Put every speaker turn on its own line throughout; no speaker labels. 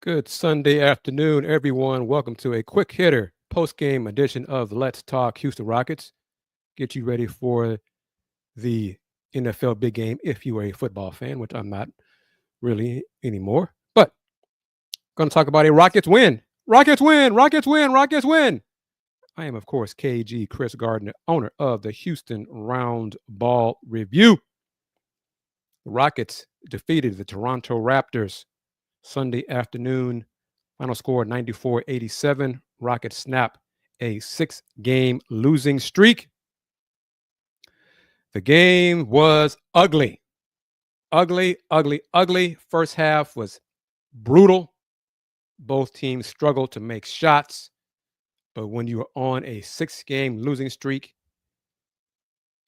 Good Sunday afternoon, everyone. Welcome to a quick hitter post-game edition of Let's Talk Houston Rockets. Get you ready for the NFL big game if you are a football fan, which I'm not really anymore. But going to talk about a Rockets win. Rockets win, Rockets win, Rockets win. I am, of course, KG Kris Gardner, owner of the Houston Roundball Review. The Rockets defeated the Toronto Raptors Sunday afternoon. Final score 94-87. Rockets snap a 6-game losing streak. The game was ugly. Ugly, ugly, ugly. First half was brutal. Both teams struggled to make shots. But when you are on a 6-game losing streak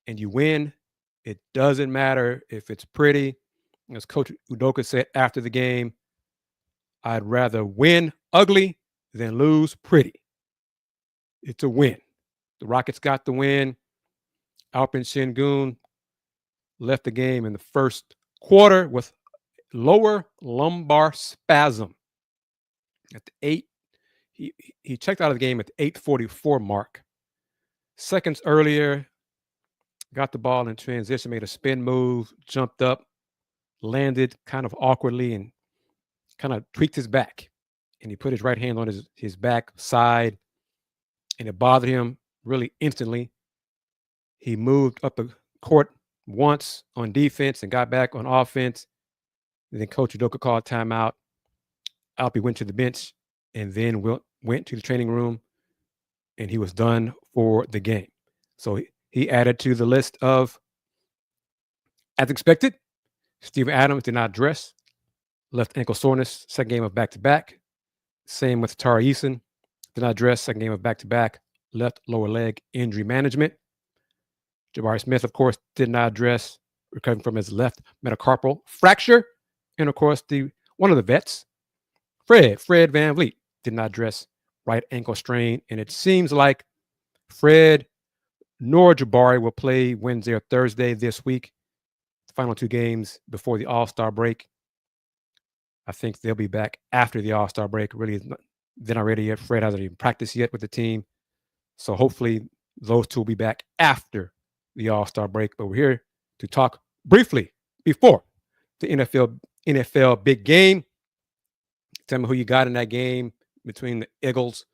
and you win, it doesn't matter if it's pretty. As Coach Udoka said after the game, I'd rather win ugly than lose pretty. It's a win. The Rockets got the win. Alperen Sengun left the game in the first quarter with lower lumbar spasm. At the he checked out of the game at the 8:44 mark. Seconds earlier, got the ball in transition, made a spin move, jumped up, landed kind of awkwardly, and kind of tweaked his back. And he put his right hand on his back side, and it bothered him really instantly. He moved up the court once on defense and got back on offense. And then Coach Udoka called timeout. Alpi went to the bench and then went to the training room, and he was done for the game. So he added to the list of, as expected, Steven Adams did not dress, left ankle soreness, second game of back-to-back. Same with Tari Eason, did not dress, second game of back-to-back, left lower leg injury management. Jabari Smith, of course, did not address, recovering from his left metacarpal fracture. And, of course, one of the vets, Fred VanVleet, did not address right ankle strain. And it seems like Fred nor Jabari will play Wednesday or Thursday this week, the final 2 games before the All-Star break. I think they'll be back after the All-Star break. Really, they're not ready yet. Fred hasn't even practiced yet with the team. So hopefully those two will be back after the All-Star break. But we're here to talk briefly before the NFL big game. Tell me who you got in that game between the Eagles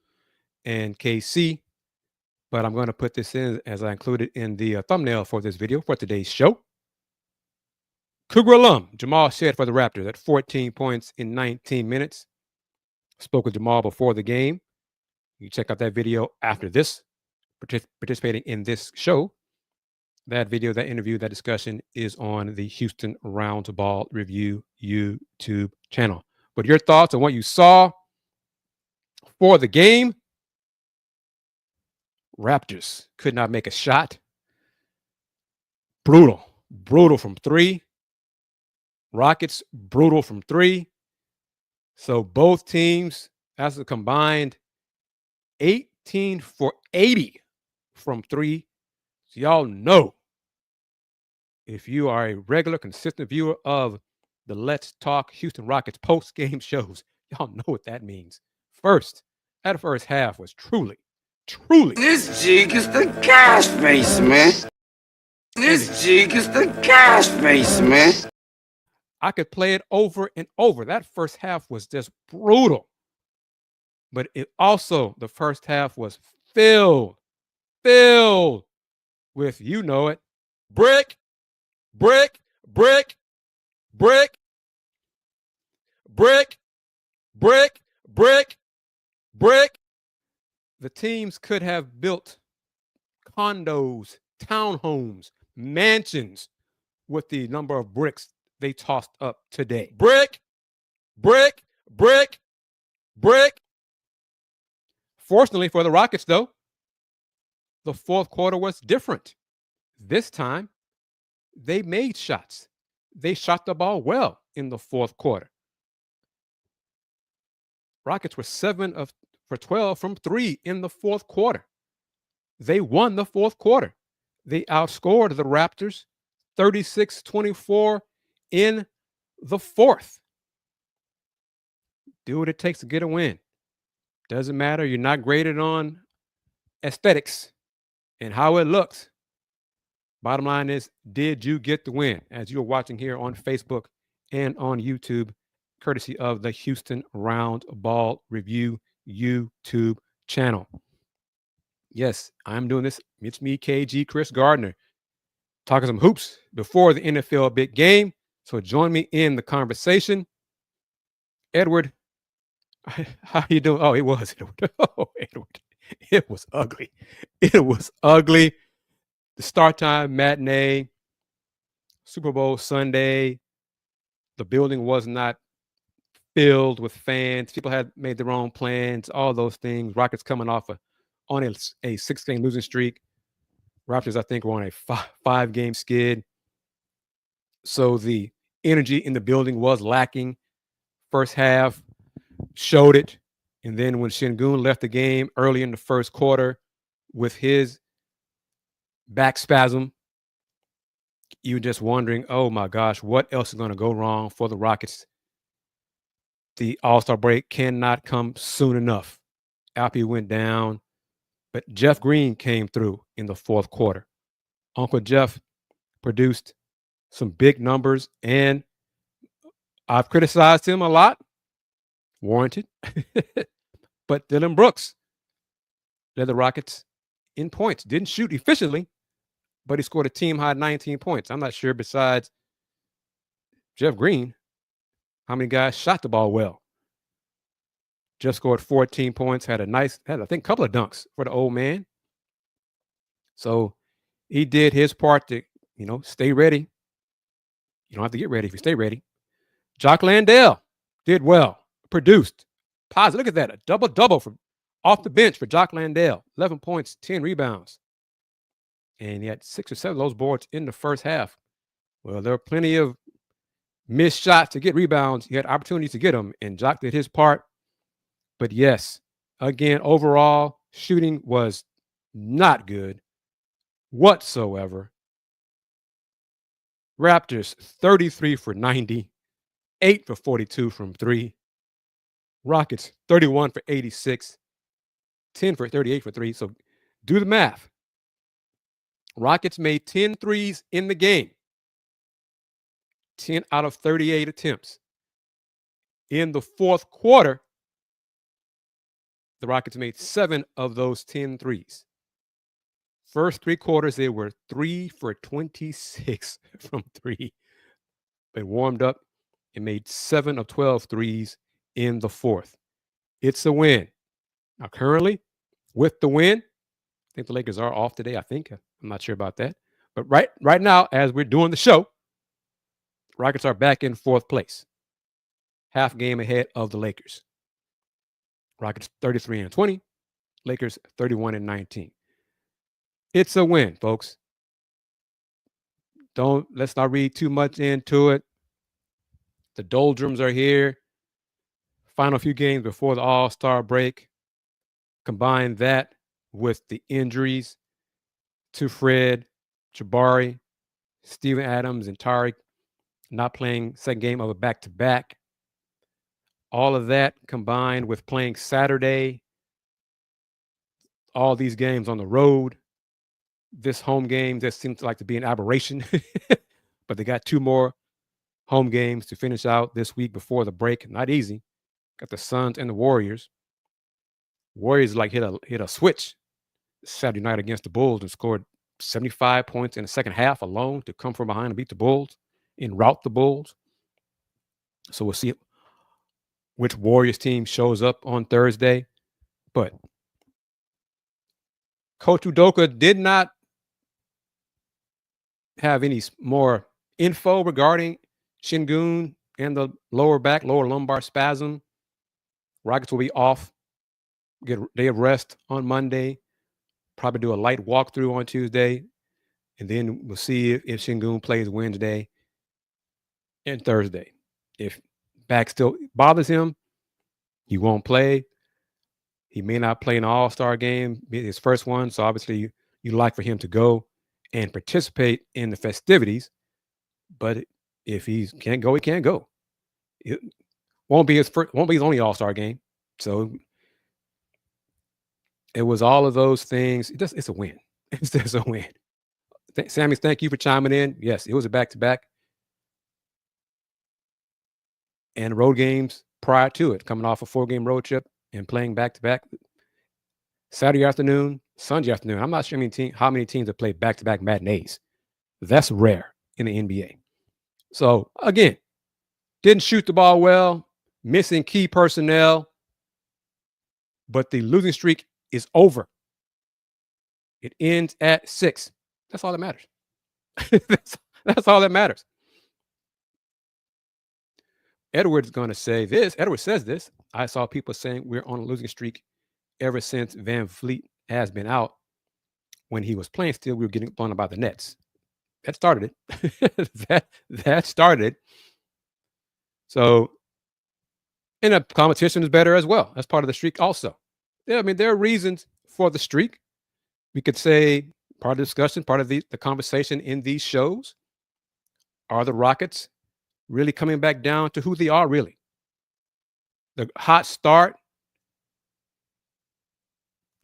and KC. But I'm going to put this in as I included in the thumbnail for this video for today's show. Cougar alum Jamal Shead for the Raptors at 14 points in 19 minutes. Spoke with Jamal before the game. You check out that video after this, participating in this show. That video, that interview, that discussion is on the Houston Roundball Review YouTube channel. But your thoughts on what you saw for the game? Raptors could not make a shot. Brutal from 3. Rockets, brutal from 3. So both teams, as a combined 18 for 80 from 3. So y'all know, if you are a regular, consistent viewer of the Let's Talk Houston Rockets post-game shows, y'all know what that means. That first half was truly.
This jig is the gas face, man. This jig is the gas face, man.
I could play it over and over. That first half was just brutal. But it also, the first half was filled with, you know it, brick. The teams could have built condos, townhomes, mansions with the number of bricks they tossed up today. Brick. Fortunately for the Rockets, though, the fourth quarter was different. This time, they made shots. They shot the ball well in the fourth quarter. Rockets were 7 for 12 from 3 in the fourth quarter. They won the fourth quarter. They outscored the Raptors 36-24 in the fourth. Do what it takes to get a win. Doesn't matter. You're not graded on aesthetics and how it looks. Bottom line is, did you get the win? As you're watching here on Facebook and on YouTube, courtesy of the Houston Roundball Review YouTube channel. Yes, I'm doing this. It's me, KG, Kris Gardner, talking some hoops before the NFL big game. So join me in the conversation. Edward, how you doing? Oh, it was Edward. Oh, Edward. It was ugly. It was ugly. The start time, matinee, Super Bowl Sunday. The building was not filled with fans. People had made their own plans, all those things. Rockets coming off on a 6-game losing streak. Raptors, I think, were on a 5-game skid. So the energy in the building was lacking. First half showed it. And then when Şengün left the game early in the first quarter with his back spasm, you're just wondering, oh my gosh, what else is going to go wrong for the Rockets? The All-Star break cannot come soon enough. Alpi went down, but Jeff Green came through in the fourth quarter. Uncle Jeff produced some big numbers, and I've criticized him a lot, warranted. But Dylan Brooks led the Rockets in points. Didn't shoot efficiently, but he scored a team-high 19 points. I'm not sure, besides Jeff Green, how many guys shot the ball well. Jeff scored 14 points, had I think, a couple of dunks for the old man. So he did his part to, stay ready. You don't have to get ready if you stay ready. Jock Landale did well, produced, positive. Look at that, a double-double from off the bench for Jock Landale. 11 points, 10 rebounds. And he had 6 or 7 of those boards in the first half. Well, there were plenty of missed shots to get rebounds. He had opportunities to get them, and Jock did his part. But yes, again, overall, shooting was not good whatsoever. Raptors, 33 for 90, 8 for 42 from 3. Rockets, 31 for 86, 10 for 38 for 3. So do the math. Rockets made 10 threes in the game, 10 out of 38 attempts. In the fourth quarter, the Rockets made 7 of those 10 threes. First 3 quarters, they were 3 for 26 from 3. They warmed up and made 7 of 12 threes in the fourth. It's a win. Now, currently, with the win, I think the Lakers are off today, I think. I'm not sure about that. But right now, as we're doing the show, Rockets are back in fourth place. Half game ahead of the Lakers. Rockets 33-20. Lakers 31-19. It's a win, folks. Let's not read too much into it. The doldrums are here. Final few games before the All-Star break. Combine that with the injuries to Fred, Jabari, Steven Adams, and Tariq not playing second game of a back-to-back. All of that combined with playing Saturday, all these games on the road. This home game just seems like to be an aberration. But they got 2 more home games to finish out this week before the break. Not easy. Got the Suns and the Warriors. Warriors hit a switch Saturday night against the Bulls and scored 75 points in the second half alone to come from behind and beat the Bulls and rout the Bulls. So we'll see which Warriors team shows up on Thursday. But Coach Udoka did not have any more info regarding Şengün and the lower lumbar spasm. Rockets will be off, get a day of rest on Monday, probably do a light walkthrough on Tuesday, and then we'll see if Şengün plays Wednesday and Thursday. If back still bothers him, he won't play. He may not play in an All-Star game, his first one, so obviously you like for him to go and participate in the festivities. But if he can't go, he can't go. Won't be his only All-Star game. So it was all of those things. It's a win. It's just a win. Sammy, thank you for chiming in. Yes, it was a back-to-back. And road games prior to it, coming off a 4-game road trip and playing back-to-back. Saturday afternoon, Sunday afternoon. I'm not sure how many teams have played back-to-back matinees. That's rare in the NBA. So, again, didn't shoot the ball well, missing key personnel, but the losing streak is over. It ends at 6. That's all that matters. that's all that matters. Edwards is going to say this. Edwards says this. I saw people saying we're on a losing streak ever since Van Vliet has been out. When he was playing still, we were getting blown about the Nets. That started it. that started it. So, and the competition is better as well. That's part of the streak also. Yeah, I mean, there are reasons for the streak. We could say part of the discussion, part of the conversation in these shows, are the Rockets really coming back down to who they are really? The hot start,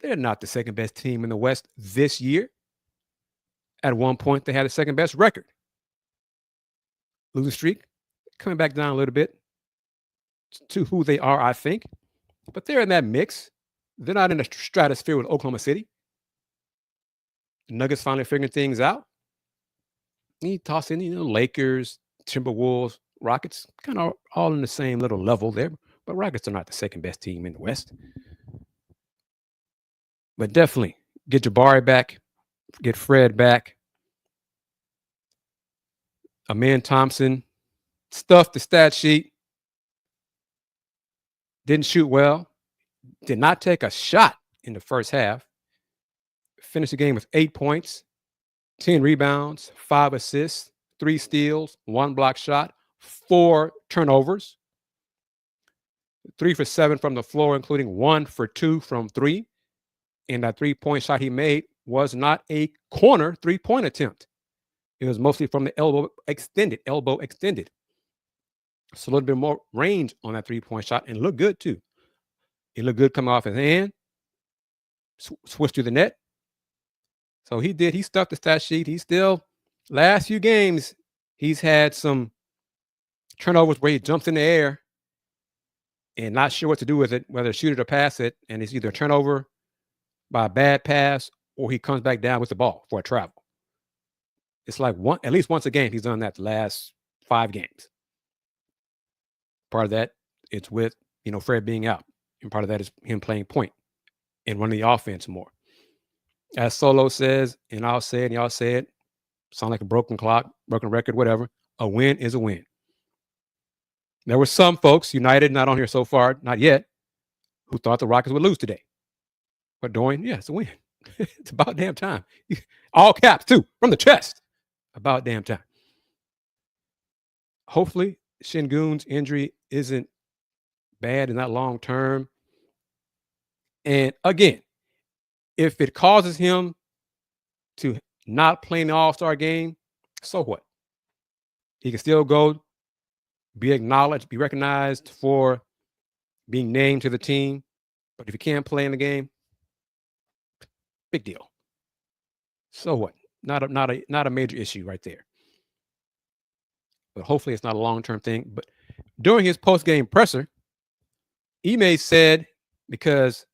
they're not the second best team in the West this year. At one point, they had the second best record. Losing streak, coming back down a little bit to who they are, I think. But they're in that mix. They're not in the stratosphere with Oklahoma City. The Nuggets finally figuring things out. You toss in, Lakers, Timberwolves, Rockets, kind of all in the same little level there. But Rockets are not the second best team in the West. But definitely get Jabari back, get Fred back. Amen Thompson stuffed the stat sheet. Didn't shoot well. Did not take a shot in the first half. Finished the game with 8 points, 10 rebounds, 5 assists, 3 steals, 1 block shot, 4 turnovers, 3 for 7 from the floor, including 1 for 2 from 3. And that 3-point shot he made was not a corner 3-point attempt. It was mostly from the elbow extended. So a little bit more range on that 3-point shot and looked good too. It looked good coming off his hand, switched to the net. So he stuffed the stat sheet. He still, last few games, he's had some turnovers where he jumps in the air and not sure what to do with it, whether shoot it or pass it. And it's either a turnover by a bad pass or he comes back down with the ball for a travel. It's like at least once a game he's done that the last 5 games. Part of that, it's with, Fred being out. And part of that is him playing point and running the offense more. As Solo says, and I'll say it, and y'all say it, sound like a broken clock, broken record, whatever. A win is a win. There were some folks, United, not on here so far, not yet, who thought the Rockets would lose today. But Dorian, yeah, it's a win. It's about damn time. All caps, too, from the chest. About damn time. Hopefully, Şengün's injury isn't bad and not long term. And again, if it causes him to not play in the All-Star game, so what? He can still go, be acknowledged, be recognized for being named to the team. But if he can't play in the game, big deal. So what? Not a major issue right there. But hopefully it's not a long-term thing. But during his post-game presser, Ime said, because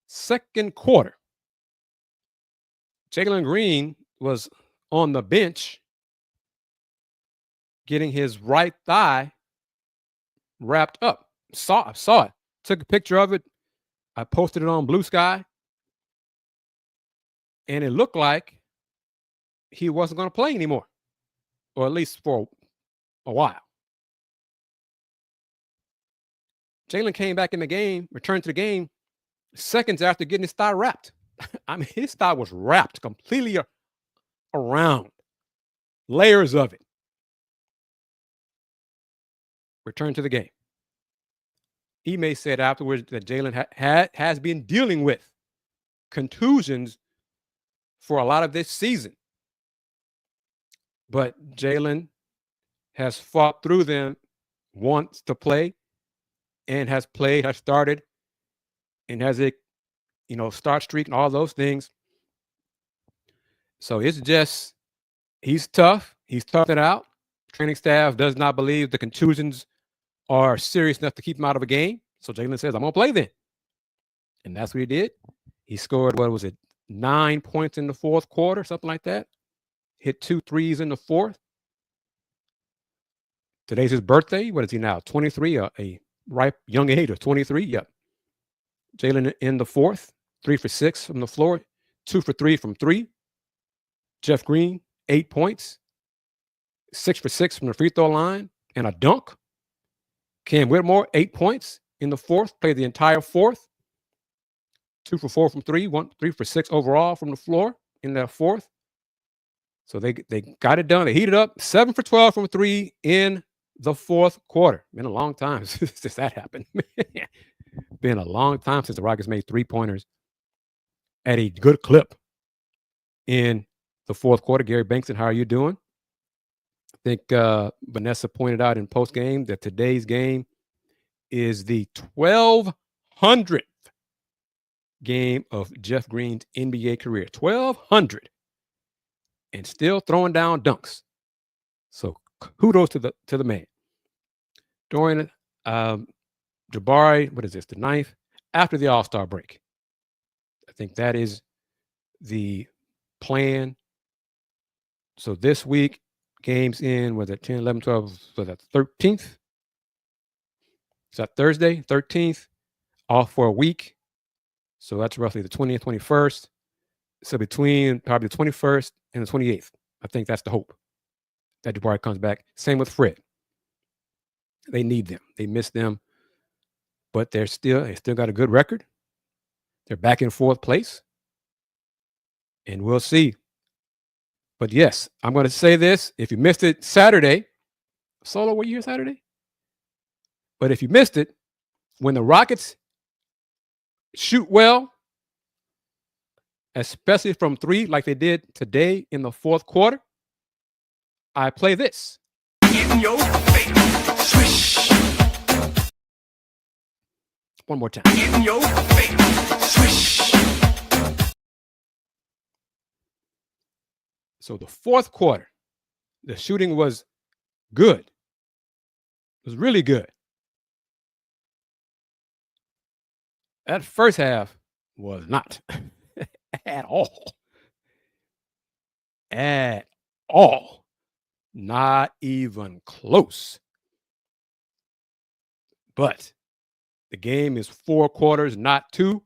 second quarter, Jalen Green was on the bench getting his right thigh wrapped up. Saw it. Took a picture of it. I posted it on Blue Sky. And it looked like he wasn't going to play anymore, or at least for a while. Jalen came back in the game, returned to the game seconds after getting his thigh wrapped. I mean, his thigh was wrapped completely around, layers of it. Returned to the game. Ime said afterwards that Jalen has been dealing with contusions for a lot of this season. But Jalen has fought through them wants to play and has played, has started, and has a start streak and all those things. So it's just he's tough. He's toughed it out. Training staff does not believe the contusions are serious enough to keep him out of a game. So Jalen says, I'm gonna play then. And that's what he did. He scored, what was it, 9 points in the fourth quarter, something like that. Hit 2 threes in the fourth. Today's his birthday. What is he now? 23, a ripe young age of 23. Yep. Jalen in the fourth, 3 for 6 from the floor, 2 for 3 from 3. Jeff Green, 8 points, 6 for 6 from the free throw line, and a dunk. Cam Whitmore, 8 points in the fourth, played the entire fourth. 2 for 4 from 3, 3 for 6 overall from the floor in that fourth. So they got it done. They heated up. 7 for 12 from 3 in the fourth quarter. Been a long time since that happened. Been a long time since the Rockets made 3-pointers at a good clip in the fourth quarter. Gary Bankson, how are you doing? I think Vanessa pointed out in postgame that today's game is the 1,200th game of Jeff Green's NBA career. 1,200. And still throwing down dunks. So kudos to the man. Dorian Jabari, what is this, the 9th? After the All-Star break. I think that is the plan. So this week, games in, was it 10, 11, 12, was that 13th? Is that Thursday, 13th? Off for a week. So that's roughly the 20th, 21st. So between probably the 21st and the 28th, I think that's the hope that Jabari comes back. Same with Fred. They need them. They miss them, but they still got a good record. They're back in fourth place, and we'll see. But yes, I'm going to say this. If you missed it Saturday, Solo, were you here Saturday? But if you missed it, when the Rockets shoot well, especially from 3 like they did today in the fourth quarter, I play this. In your face, swish. One more time. In your face, swish. So the fourth quarter, the shooting was good. It was really good. That first half was not. At all. At all. Not even close. But the game is 4 quarters, not 2.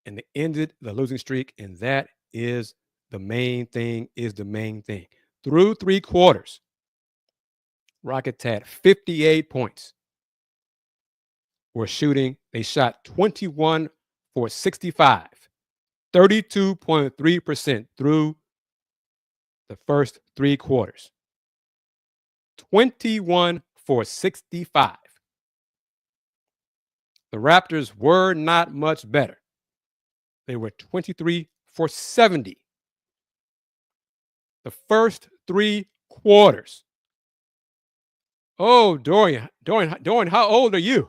And they ended the losing streak. And that is the main thing, Through 3 quarters, Rockets had 58 points. Were shooting. They shot 21 for 65. 32.3% through the first 3 quarters. 21 for 65. The Raptors were not much better. They were 23 for 70. The first 3 quarters. Oh, Dorian, how old are you?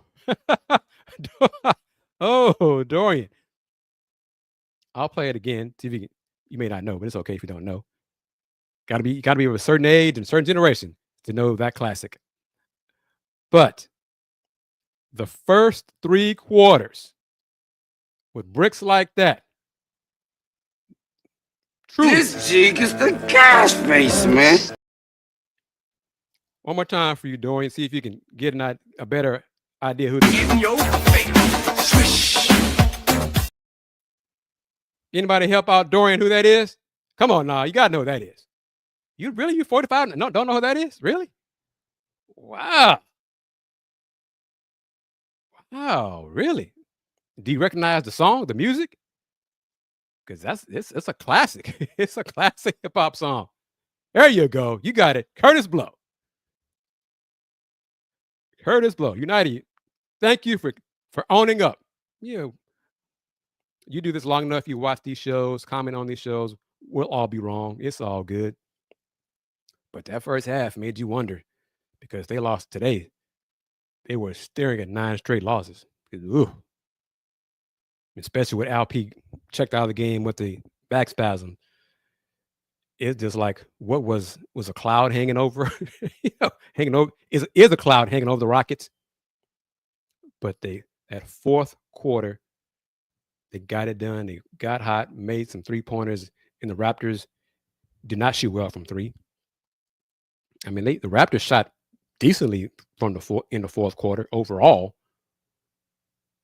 Oh, Dorian. I'll play it again. See if you may not know, but it's okay if you don't know. You gotta be of a certain age and a certain generation to know that classic. But the first 3 quarters with bricks like that.
Truly. This jig is the gas face, man.
One more time for you, Dorian. See if you can get a better idea who this is. In your face, swish. Anybody help out Dorian who that is? Come on now, you gotta know who that is. You 45 and don't know who that is? Really? Wow. Wow, really? Do you recognize the song, the music? Because it's a classic. It's a classic hip-hop song. There you go. You got it. Curtis Blow. Curtis Blow. United. Thank you for owning up. You do this long enough, you watch these shows, comment on these shows, we'll all be wrong. It's all good. But that first half made you wonder, because they lost today. They were staring at 9 straight losses. Ooh. Especially with Alp checked out of the game with the back spasm. It's just like what was a cloud hanging over, hanging over is a cloud hanging over the Rockets. But that fourth quarter, they got it done. They got hot, made some 3-pointers, and the Raptors did not shoot well from 3. I mean, the Raptors shot decently from in the fourth quarter overall,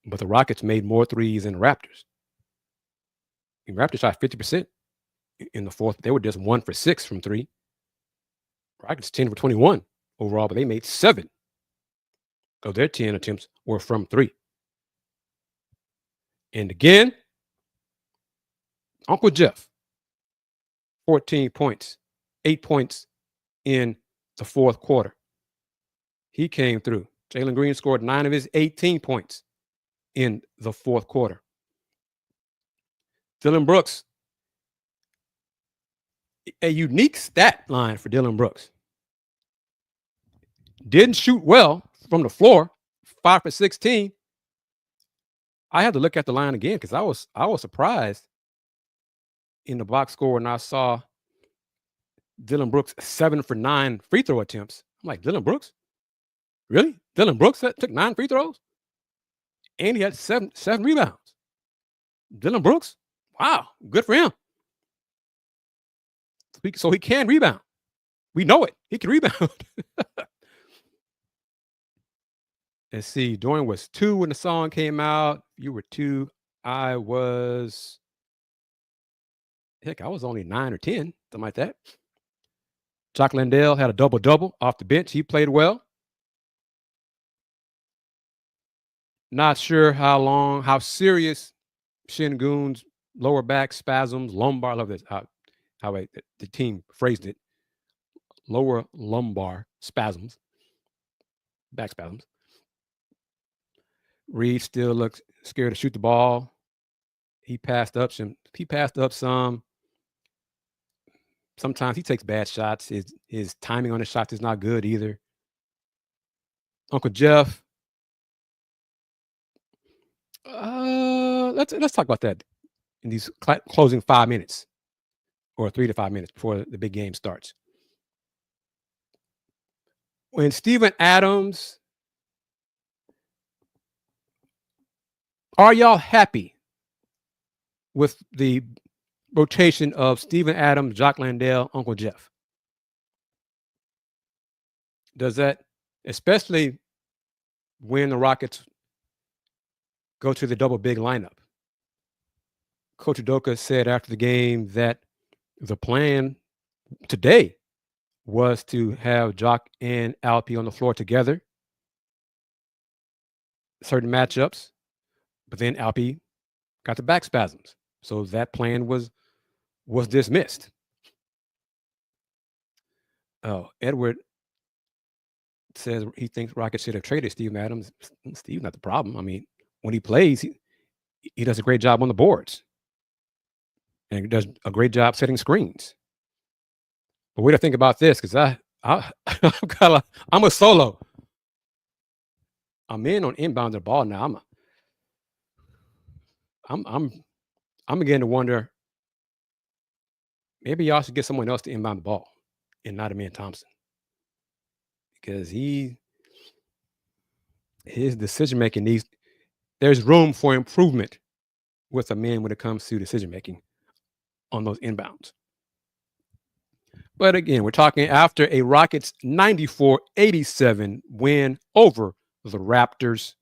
but the Rockets made more threes than the Raptors. The Raptors shot 50% in the fourth. They were just 1 for 6 from 3. Rockets 10 for 21 overall, but they made 7 of their 10 attempts were from 3. And again, Uncle Jeff, 14 points, 8 points in the fourth quarter. He came through. Jalen Green scored 9 of his 18 points in the fourth quarter. Dillon Brooks, a unique stat line for Dillon Brooks. Didn't shoot well from the floor, 5 for 16. I had to look at the line again because I was surprised in the box score when I saw Dillon Brooks 7 for 9 free throw attempts. I'm like, Dillon Brooks? Really? Dillon Brooks took 9 free throws? And he had seven rebounds. Dillon Brooks? Wow, good for him. So he can rebound. We know it. He can rebound. Let's see. Dorian was 2 when the song came out. You were 2. I was only 9 or 10, something like that. Jock Landale had a double-double off the bench. He played well. Not sure how serious Şengün's lower back spasms, lumbar, I love this, how the team phrased it. Lower lumbar spasms, back spasms. Reed still looks scared to shoot the ball. He passed up some. Sometimes he takes bad shots. His timing on the shots is not good either. Uncle Jeff. Let's talk about that in these closing 5 minutes or 3 to 5 minutes before the big game starts. When Steven Adams, are y'all happy with the rotation of Steven Adams, Jock Landale, Uncle Jeff? Does that, especially when the Rockets go to the double big lineup? Coach Udoka said after the game that the plan today was to have Jock and Alpi on the floor together, certain matchups, but then Alpi got the back spasms. So that plan was dismissed. Oh, Edward says he thinks Rockets should have traded Steven Adams. Steve's not the problem. I mean, when he plays, he does a great job on the boards. And he does a great job setting screens. But way to think about this, because I'm a solo. I'm in on inbound the ball now. I'm beginning to wonder, maybe y'all should get someone else to inbound the ball and not Amen Thompson. Because his decision making there's room for improvement with Amen when it comes to decision making on those inbounds. But again, we're talking after a Rockets 94-87 win over the Raptors.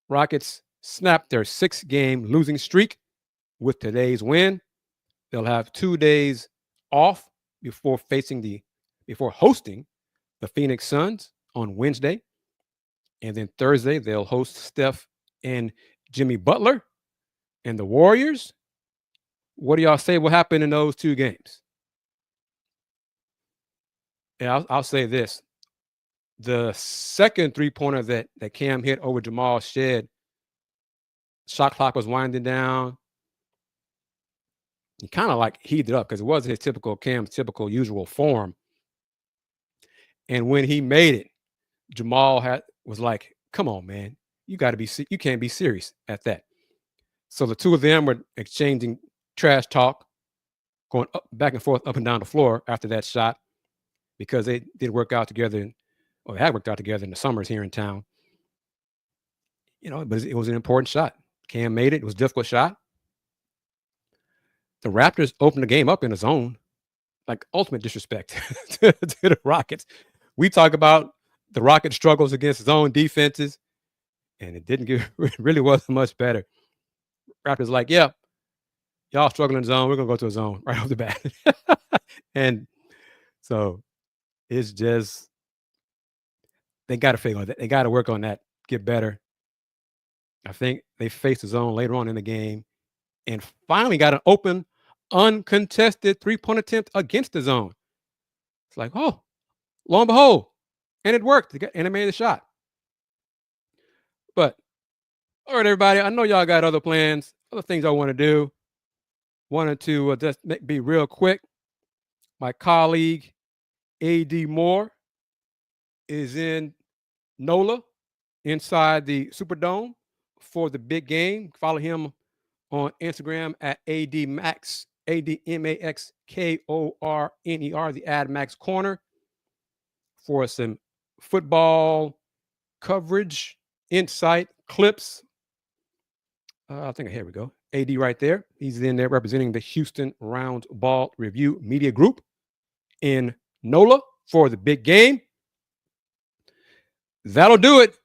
Rockets snapped their 6-game losing streak with today's win. They'll have 2 days off before hosting the Phoenix Suns on Wednesday. And then Thursday, they'll host Steph and Jimmy Butler and the Warriors. What do y'all say will happen in those 2 games? And I'll say this. The second 3-pointer that Cam hit over Jamal Shed, shot clock was winding down. He kind of like heated up because it wasn't Cam's typical usual form. And when he made it, Jamal was like, "Come on, man, you can't be serious at that." So the two of them were exchanging trash talk, going back and forth, up and down the floor after that shot, because they did work out together, or had worked out together in the summers here in town. But it was an important shot. Cam made it. It was a difficult shot. The Raptors opened the game up in a zone, like ultimate disrespect to the Rockets. We talk about the Rockets' struggles against zone defenses, and it really wasn't much better. Raptors like, yeah, y'all struggling in zone. We're gonna go to a zone right off the bat, and so it's just they got to figure on that. They got to work on that, get better. I think they faced the zone later on in the game, and finally got an open, uncontested three-point attempt against the zone. It's like, oh, lo and behold, and it worked, and it made the shot. But all right, everybody, I know y'all got other plans, other things I want to do. Wanted to just be real quick. My colleague, A.D. Moore, is in NOLA inside the Superdome for the big game. Follow him on Instagram at ADMax, ADMAXKORNER, the Ad Max Corner, for some football coverage, insight, clips. I think here we go. AD right there. He's in there representing the Houston Roundball Review Media Group in NOLA for the big game. That'll do it.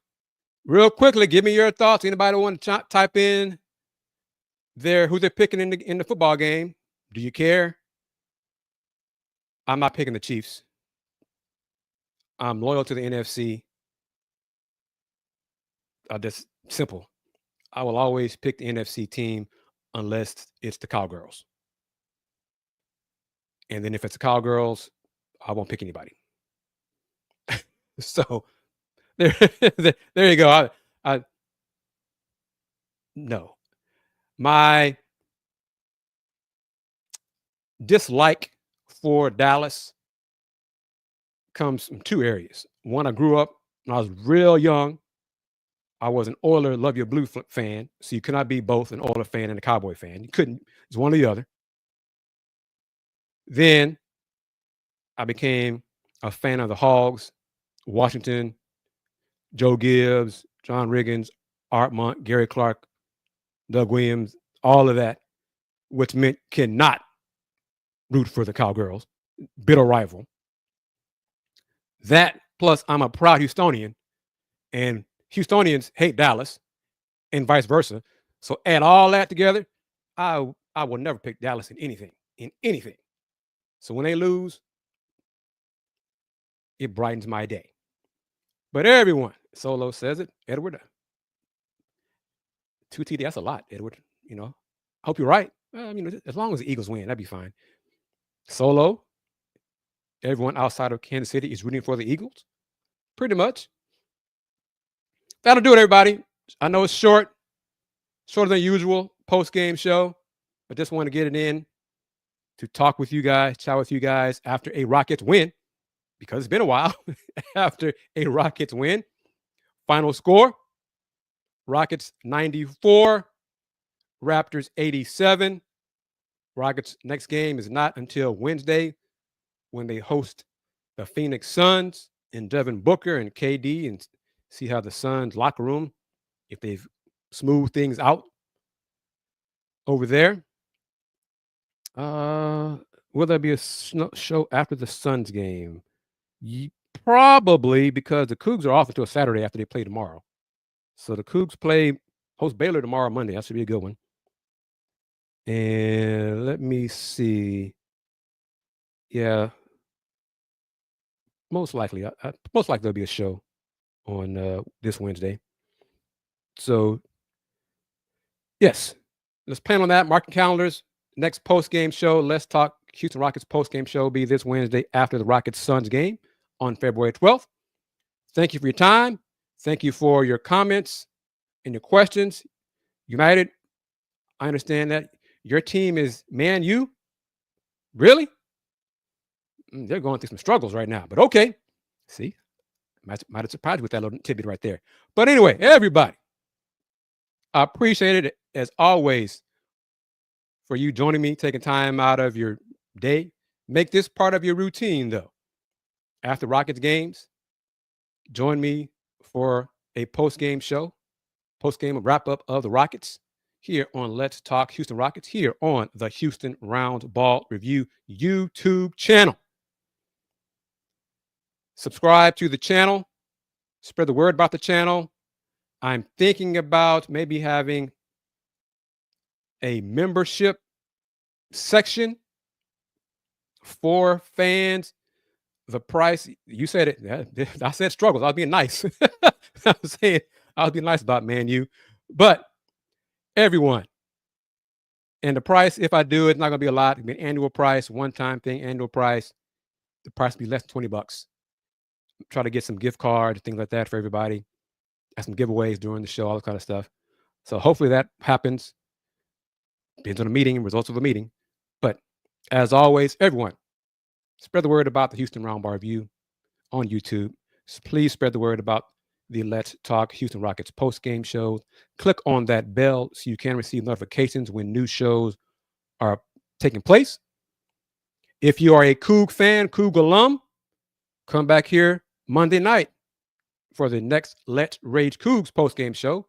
Real quickly, give me your thoughts. Anybody want to type in who they're picking in the football game? Do you care? I'm not picking the Chiefs. I'm loyal to the NFC. Just simple. I will always pick the NFC team unless it's the Cowgirls. And then if it's the Cowgirls, I won't pick anybody. So there you go. No. My dislike for Dallas comes from two areas. One, I grew up when I was real young. I was an Oiler Love Your Blue fan, so you could not be both an Oiler fan and a Cowboy fan. You couldn't. It's one or the other. Then I became a fan of the Hogs, Washington, Joe Gibbs, John Riggins, Art Monk, Gary Clark, Doug Williams, all of that, which meant cannot root for the Cowgirls, bitter rival. That plus I'm a proud Houstonian, and Houstonians hate Dallas, and vice versa. So add all that together, I will never pick Dallas in anything. So when they lose, it brightens my day. But everyone, Solo says it, Edward. 2 TD, that's a lot, Edward. I hope you're right. As long as the Eagles win, that'd be fine. Solo, everyone outside of Kansas City is rooting for the Eagles. Pretty much. That'll do it, everybody. I know it's shorter than usual post-game show, but just want to get it in to talk with you guys, chat with you guys after a Rockets win, because it's been a while after a Rockets win. Final score, Rockets 94, Raptors 87. Rockets' next game is not until Wednesday when they host the Phoenix Suns and Devin Booker and KD, and see how the Suns locker room, if they've smoothed things out over there. Will there be a show after the Suns game? Probably, because the Cougs are off until Saturday after they play tomorrow. So the Cougs host Baylor tomorrow, Monday. That should be a good one. And let me see. Yeah, most likely there'll be a show on this Wednesday. So yes, let's plan on that. Marking calendars. Next post-game show, Let's Talk Houston Rockets post-game show will be this Wednesday after the Rockets-Suns game on February 12th. Thank you for your time. Thank you for your comments and your questions. United, I understand that your team is Man U. Really? They're going through some struggles right now, but okay. See, might have surprised you with that little tidbit right there. But anyway, everybody, I appreciate it as always for you joining me, taking time out of your day. Make this part of your routine, though. After Rockets games, join me for a post-game show, post-game wrap-up of the Rockets here on Let's Talk Houston Rockets, here on the Houston Roundball Review YouTube channel. Subscribe to the channel. Spread the word about the channel. I'm thinking about maybe having a membership section for fans. The price, you said it. I said struggles. I was being nice. I was saying I was being nice about Man U. But everyone, and the price, if I do, it's not going to be a lot. It'll be an annual price, one-time thing, annual price. The price will be less than $20. Try to get some gift cards, things like that for everybody. Have some giveaways during the show, all that kind of stuff. So hopefully that happens. Depends on the meeting, results of the meeting. But as always, everyone, spread the word about the Houston Roundball Review on YouTube. Please spread the word about the Let's Talk Houston Rockets post-game shows. Click on that bell so you can receive notifications when new shows are taking place. If you are a Coug fan, Coug alum, come back here Monday night for the next Let's Rage Cougs post-game show,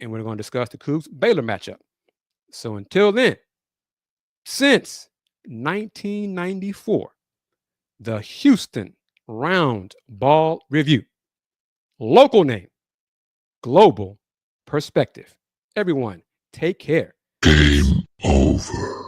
and we're going to discuss the Cougs-Baylor matchup. So until then, since 1994, the Houston Roundball Review. Local name, global perspective. Everyone, take care.
Game over.